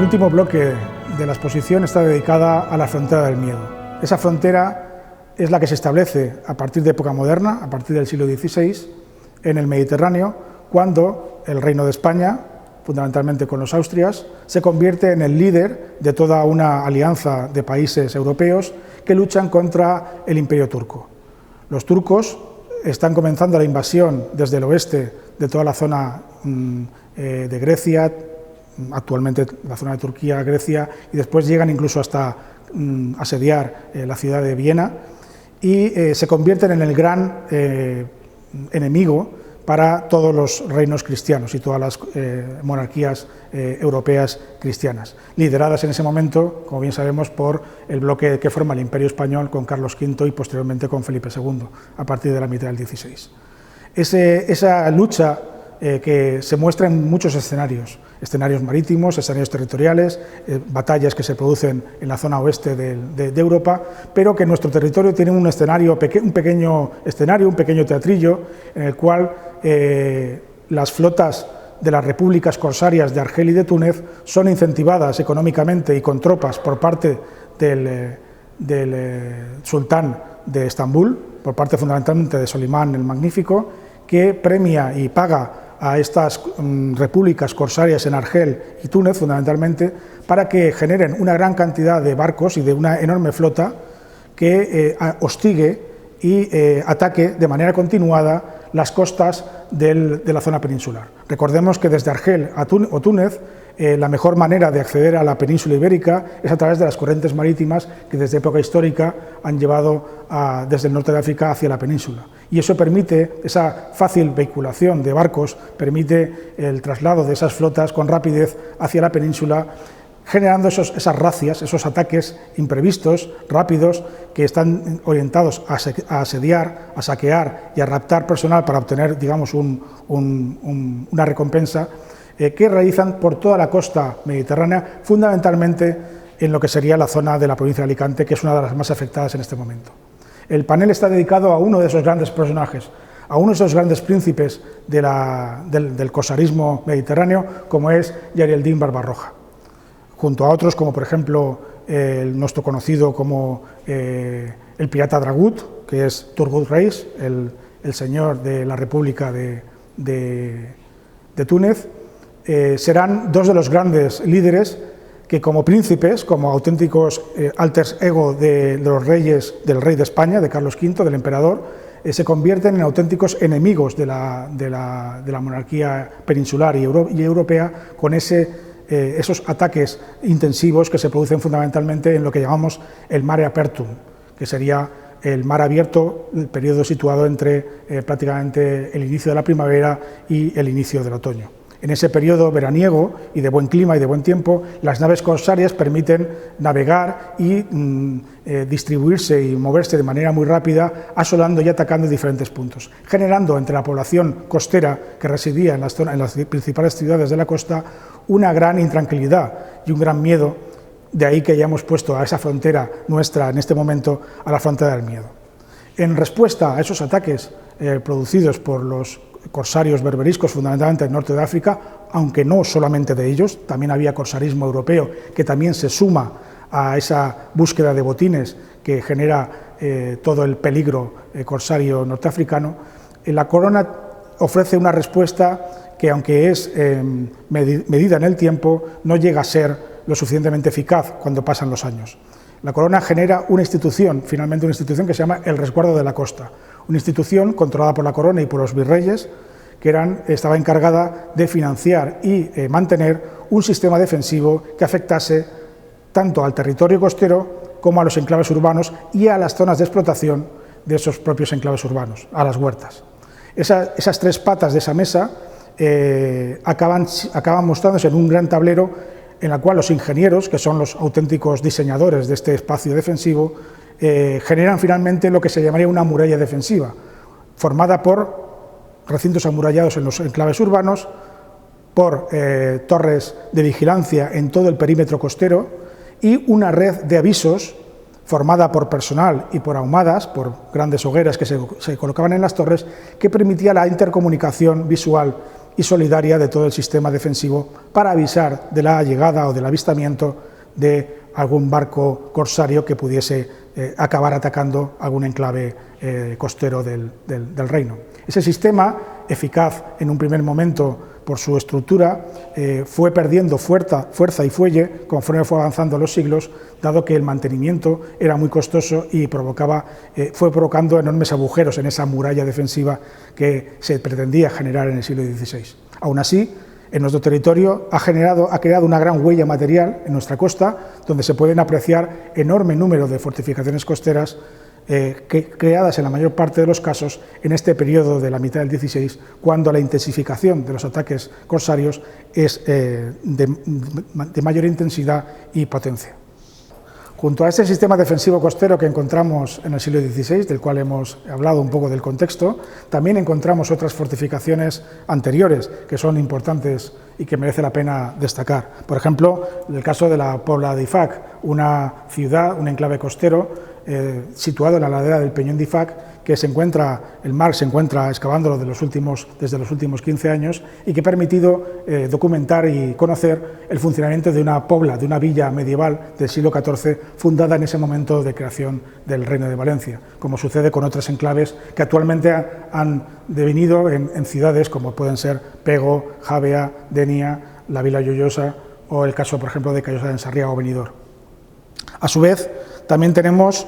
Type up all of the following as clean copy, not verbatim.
El último bloque de la exposición está dedicada a la frontera del miedo. Esa frontera es la que se establece a partir de época moderna, a partir del siglo XVI, en el Mediterráneo, cuando el Reino de España, fundamentalmente con los austrias, se convierte en el líder de toda una alianza de países europeos que luchan contra el Imperio turco. Los turcos están comenzando la invasión desde el oeste de toda la zona de Grecia, actualmente la zona de Turquía, Grecia, y después llegan incluso hasta asediar la ciudad de Viena y se convierten en el gran enemigo para todos los reinos cristianos y todas las monarquías europeas cristianas, lideradas en ese momento, como bien sabemos, por el bloque que forma el Imperio Español con Carlos V y posteriormente con Felipe II, a partir de la mitad del XVI. Esa lucha que se muestra en muchos escenarios marítimos, escenarios territoriales, batallas que se producen en la zona oeste de Europa, pero que nuestro territorio tiene un pequeño teatrillo en el cual las flotas de las repúblicas corsarias de Argel y de Túnez son incentivadas económicamente y con tropas por parte del sultán de Estambul, por parte fundamentalmente de Solimán el Magnífico, que premia y paga a estas repúblicas corsarias en Argel y Túnez, fundamentalmente, para que generen una gran cantidad de barcos y de una enorme flota que hostigue y ataque de manera continuada las costas de la zona peninsular. Recordemos que desde Argel o Túnez la mejor manera de acceder a la península ibérica es a través de las corrientes marítimas que desde época histórica han llevado desde el norte de África hacia la península. Y eso permite, esa fácil vehiculación de barcos, permite el traslado de esas flotas con rapidez hacia la península, generando esas razias, esos ataques imprevistos, rápidos, que están orientados a asediar, a saquear y a raptar personal para obtener, digamos, una recompensa, que realizan por toda la costa mediterránea, fundamentalmente en lo que sería la zona de la provincia de Alicante, que es una de las más afectadas en este momento. El panel está dedicado a uno de esos grandes personajes, a uno de esos grandes príncipes del corsarismo mediterráneo, como es Yair el-Din Barbarroja, junto a otros como, por ejemplo, nuestro conocido como el pirata Dragut, que es Turgut Reis, el señor de la República de Túnez. Serán dos de los grandes líderes que, como príncipes, como auténticos alter ego de los reyes, del rey de España, de Carlos V, del emperador, se convierten en auténticos enemigos de la monarquía peninsular y europea, con esos ataques intensivos que se producen fundamentalmente en lo que llamamos el mare apertum, que sería el mar abierto, el periodo situado entre prácticamente el inicio de la primavera y el inicio del otoño. En ese periodo veraniego y de buen clima y de buen tiempo, las naves corsarias permiten navegar y distribuirse y moverse de manera muy rápida, asolando y atacando diferentes puntos, generando entre la población costera que residía en las principales ciudades de la costa una gran intranquilidad y un gran miedo. De ahí que hayamos puesto a esa frontera nuestra en este momento a la frontera del miedo. En respuesta a esos ataques producidos por los corsarios berberiscos, fundamentalmente del norte de África, aunque no solamente de ellos, también había corsarismo europeo que también se suma a esa búsqueda de botines que genera todo el peligro corsario norteafricano. La corona ofrece una respuesta que, aunque es medida en el tiempo, no llega a ser lo suficientemente eficaz cuando pasan los años. La corona genera una institución, finalmente una institución que se llama el Resguardo de la Costa, una institución controlada por la corona y por los virreyes, que estaba encargada de financiar y mantener un sistema defensivo que afectase tanto al territorio costero como a los enclaves urbanos y a las zonas de explotación de esos propios enclaves urbanos, a las huertas. Esas tres patas de esa mesa acaban mostrándose en un gran tablero en la cual los ingenieros, que son los auténticos diseñadores de este espacio defensivo, generan finalmente lo que se llamaría una muralla defensiva, formada por recintos amurallados en los enclaves urbanos, por torres de vigilancia en todo el perímetro costero y una red de avisos formada por personal y por ahumadas, por grandes hogueras que se colocaban en las torres, que permitía la intercomunicación visual y solidaria de todo el sistema defensivo para avisar de la llegada o del avistamiento de algún barco corsario que pudiese acabar atacando algún enclave costero del reino. Ese sistema, eficaz en un primer momento por su estructura, fue perdiendo fuerza y fuelle conforme fue avanzando los siglos, dado que el mantenimiento era muy costoso y fue provocando enormes agujeros en esa muralla defensiva que se pretendía generar en el siglo XVI. Aún así, en nuestro territorio ha creado una gran huella material en nuestra costa, donde se pueden apreciar enorme número de fortificaciones costeras creadas en la mayor parte de los casos en este periodo de la mitad del XVI, cuando la intensificación de los ataques corsarios es de mayor intensidad y potencia. Junto a este sistema defensivo costero que encontramos en el siglo XVI, del cual hemos hablado un poco del contexto, también encontramos otras fortificaciones anteriores que son importantes y que merece la pena destacar. Por ejemplo, el caso de la Pobla d'Ifac, una ciudad, un enclave costero situado en la ladera del Peñón d'Ifac, que el mar se encuentra excavándolo desde los últimos 15 años y que ha permitido documentar y conocer el funcionamiento de una pobla, de una villa medieval del siglo XIV, fundada en ese momento de creación del Reino de Valencia, como sucede con otras enclaves que actualmente han devenido en ciudades como pueden ser Pego, Javea, Denia, la Vila Joiosa o el caso, por ejemplo, de Callosa de Sarriá o Benidorm. A su vez, también tenemos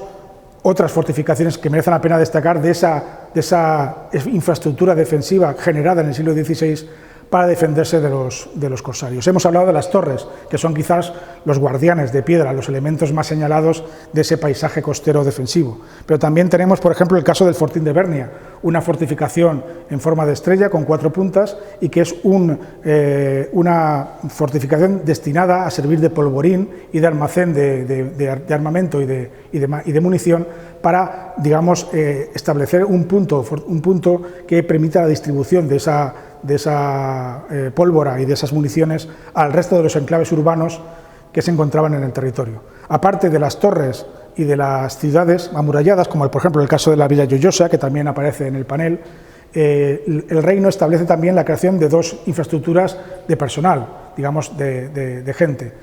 otras fortificaciones que merecen la pena destacar de esa infraestructura defensiva generada en el siglo XVI para defenderse de los corsarios. Hemos hablado de las torres, que son quizás los guardianes de piedra, los elementos más señalados de ese paisaje costero defensivo. Pero también tenemos, por ejemplo, el caso del Fortín de Bernia, una fortificación en forma de estrella con 4 puntas y que es una fortificación destinada a servir de polvorín y de almacén de armamento y de munición para, digamos, establecer un punto que permita la distribución de esa pólvora y de esas municiones al resto de los enclaves urbanos que se encontraban en el territorio. Aparte de las torres y de las ciudades amuralladas, como por ejemplo el caso de la Villa Joiosa, que también aparece en el panel, el reino establece también la creación de 2 infraestructuras de personal, digamos, de gente.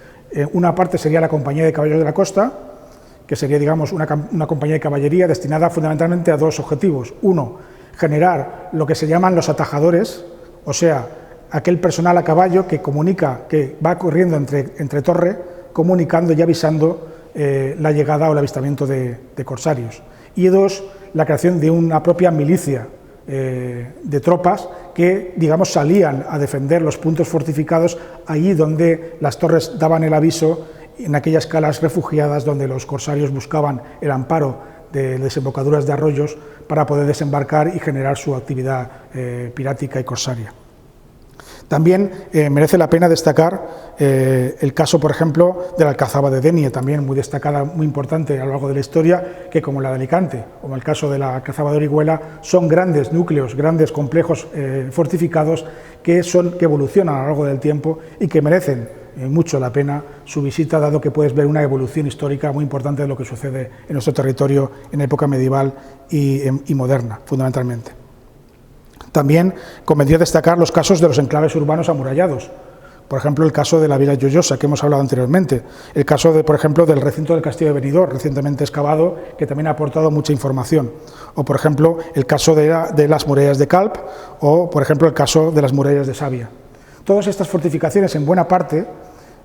Una parte sería la Compañía de Caballeros de la Costa, que sería, digamos, una compañía de caballería destinada fundamentalmente a 2 objetivos. Uno, generar lo que se llaman los atajadores, o sea, aquel personal a caballo que comunica, que va corriendo entre torre, comunicando y avisando la llegada o el avistamiento de corsarios. Y 2, la creación de una propia milicia de tropas que, digamos, salían a defender los puntos fortificados allí donde las torres daban el aviso, en aquellas calas refugiadas donde los corsarios buscaban el amparo de desembocaduras de arroyos para poder desembarcar y generar su actividad pirática y corsaria. También merece la pena destacar el caso, por ejemplo, de la Alcazaba de Denia, también muy destacada, muy importante a lo largo de la historia, que como la de Alicante, como el caso de la Alcazaba de Orihuela, son grandes núcleos, grandes complejos fortificados que evolucionan a lo largo del tiempo y que merecen mucho la pena su visita, dado que puedes ver una evolución histórica muy importante de lo que sucede en nuestro territorio en época medieval y moderna, fundamentalmente. También convendría destacar los casos de los enclaves urbanos amurallados. Por ejemplo, el caso de la Vila Joiosa, que hemos hablado anteriormente. El caso, por ejemplo, del recinto del Castillo de Benidorm, recientemente excavado, que también ha aportado mucha información. O, por ejemplo, el caso de las murallas de Calp, o, por ejemplo, el caso de las murallas de Sabia. Todas estas fortificaciones, en buena parte,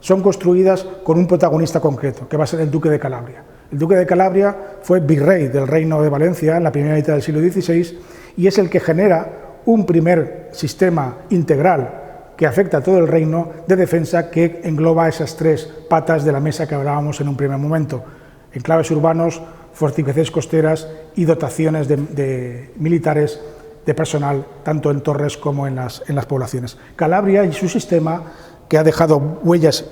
son construidas con un protagonista concreto, que va a ser el Duque de Calabria. El Duque de Calabria fue virrey del Reino de Valencia en la primera mitad del siglo XVI y es el que genera un primer sistema integral que afecta a todo el reino de defensa que engloba esas 3 patas de la mesa que hablábamos en un primer momento: enclaves urbanos, fortificaciones costeras y dotaciones de militares de personal, tanto en torres como en las poblaciones. Calabria y su sistema, que ha dejado huellas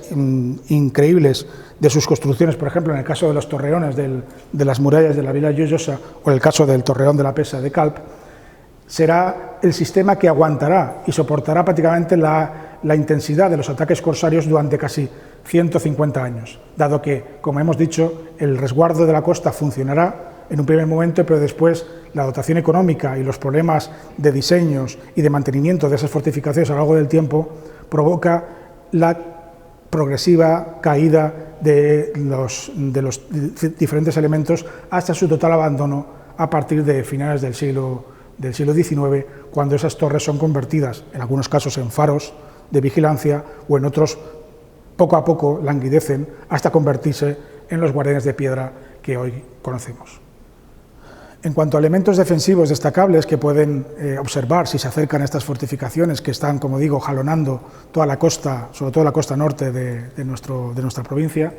increíbles de sus construcciones, por ejemplo, en el caso de los torreones de las murallas de la Vila Joiosa o en el caso del torreón de la Pesa de Calp, será el sistema que aguantará y soportará prácticamente la intensidad de los ataques corsarios durante casi 150 años, dado que, como hemos dicho, el resguardo de la costa funcionará, en un primer momento, pero después la dotación económica y los problemas de diseños y de mantenimiento de esas fortificaciones a lo largo del tiempo provoca la progresiva caída de los diferentes elementos hasta su total abandono a partir de finales del siglo XIX, cuando esas torres son convertidas, en algunos casos, en faros de vigilancia o en otros, poco a poco, languidecen hasta convertirse en los guardianes de piedra que hoy conocemos. En cuanto a elementos defensivos destacables que pueden observar si se acercan a estas fortificaciones que están, como digo, jalonando toda la costa, sobre todo la costa norte de nuestra provincia,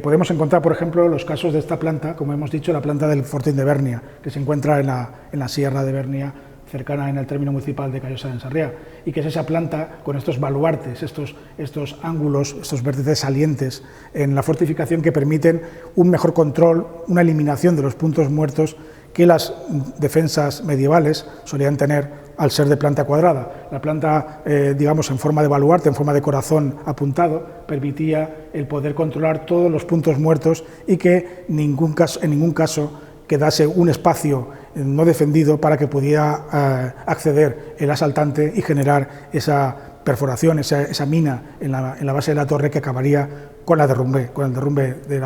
podemos encontrar, por ejemplo, los casos de esta planta, como hemos dicho, la planta del Fortín de Bernia, que se encuentra en la Sierra de Bernia, cercana en el término municipal de Callosa de Ensarriá, y que es esa planta con estos baluartes, estos ángulos, estos vértices salientes en la fortificación que permiten un mejor control, una eliminación de los puntos muertos que las defensas medievales solían tener al ser de planta cuadrada. La planta, digamos, en forma de baluarte, en forma de corazón apuntado, permitía el poder controlar todos los puntos muertos y que en ningún caso quedase un espacio no defendido para que pudiera acceder el asaltante y generar esa perforación, esa mina en la base de la torre que acabaría con el derrumbe de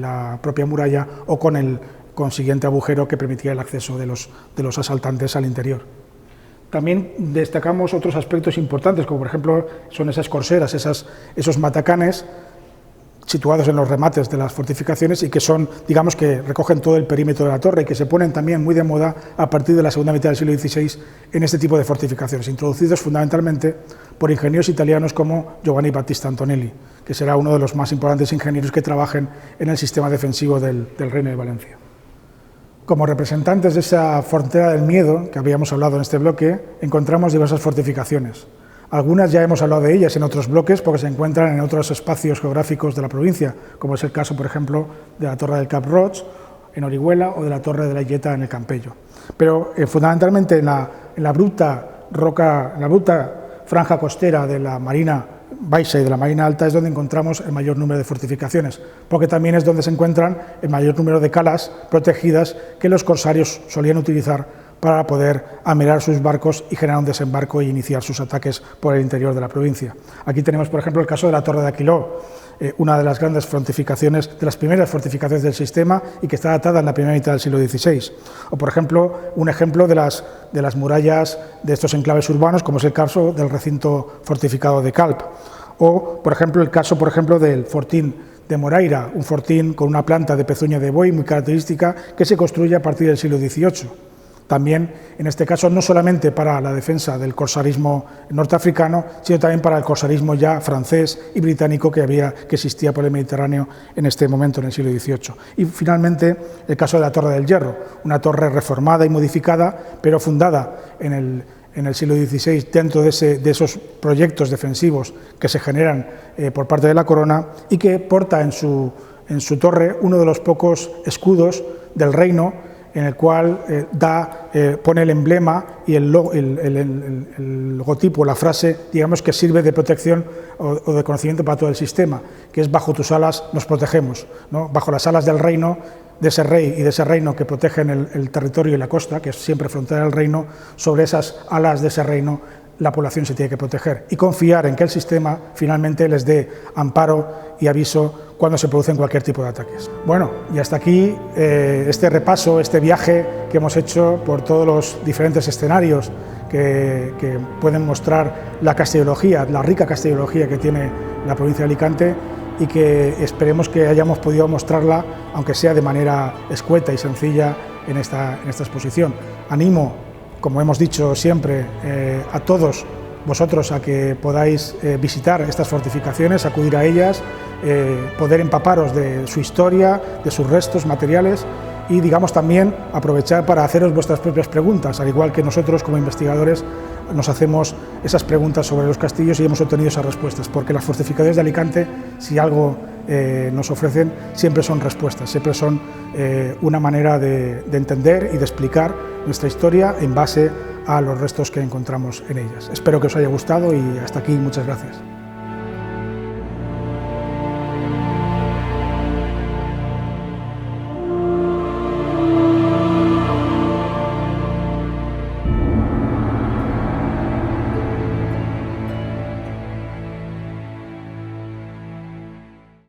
la propia muralla o con el consiguiente agujero que permitía el acceso de los asaltantes al interior. También destacamos otros aspectos importantes, como por ejemplo son esas corseras, esos matacanes situados en los remates de las fortificaciones y que son, digamos, que recogen todo el perímetro de la torre y que se ponen también muy de moda a partir de la segunda mitad del siglo XVI en este tipo de fortificaciones, introducidos fundamentalmente por ingenieros italianos como Giovanni Battista Antonelli, que será uno de los más importantes ingenieros que trabajen en el sistema defensivo del Reino de Valencia. Como representantes de esa frontera del miedo que habíamos hablado en este bloque, encontramos diversas fortificaciones. Algunas ya hemos hablado de ellas en otros bloques porque se encuentran en otros espacios geográficos de la provincia, como es el caso, por ejemplo, de la Torre del Cap Roig en Orihuela o de la Torre de la Illeta en el Campello. Pero fundamentalmente en la bruta franja costera de la Marina Baixa y de la Marina Alta es donde encontramos el mayor número de fortificaciones, porque también es donde se encuentran el mayor número de calas protegidas que los corsarios solían utilizar para poder amirar sus barcos y generar un desembarco e iniciar sus ataques por el interior de la provincia. Aquí tenemos, por ejemplo, el caso de la Torre de Aquiló, una de las grandes fortificaciones, de las primeras fortificaciones del sistema y que está datada en la primera mitad del siglo XVI. O, por ejemplo, un ejemplo de las murallas de estos enclaves urbanos, como es el caso del recinto fortificado de Calp. O, por ejemplo, el caso, del fortín de Moraira, un fortín con una planta de pezuña de buey muy característica que se construye a partir del siglo XVIII. También, en este caso, no solamente para la defensa del corsarismo norteafricano, sino también para el corsarismo ya francés y británico que existía por el Mediterráneo en este momento, en el siglo XVIII. Y, finalmente, el caso de la Torre del Hierro, una torre reformada y modificada, pero fundada en el siglo XVI dentro de esos proyectos defensivos que se generan por parte de la corona y que porta en su torre uno de los pocos escudos del reino en el cual pone el emblema y el logotipo, la frase, digamos, que sirve de protección o de conocimiento para todo el sistema, que es bajo tus alas nos protegemos, ¿no? Bajo las alas del reino, de ese rey y de ese reino que protegen el territorio y la costa, que es siempre frontera del reino, sobre esas alas de ese reino la población se tiene que proteger y confiar en que el sistema finalmente les dé amparo y aviso cuando se producen cualquier tipo de ataques. Bueno, y hasta aquí este repaso, este viaje que hemos hecho por todos los diferentes escenarios que pueden mostrar la castellología, la rica castellología que tiene la provincia de Alicante y que esperemos que hayamos podido mostrarla, aunque sea de manera escueta y sencilla, en esta exposición. Animo, como hemos dicho siempre, a todos vosotros a que podáis visitar estas fortificaciones, acudir a ellas, poder empaparos de su historia, de sus restos materiales y, digamos, también aprovechar para haceros vuestras propias preguntas, al igual que nosotros como investigadores nos hacemos esas preguntas sobre los castillos y hemos obtenido esas respuestas, porque las fortificaciones de Alicante, si algo nos ofrecen, siempre son respuestas, siempre son una manera de entender y de explicar nuestra historia en base a los restos que encontramos en ellas. Espero que os haya gustado y hasta aquí, muchas gracias.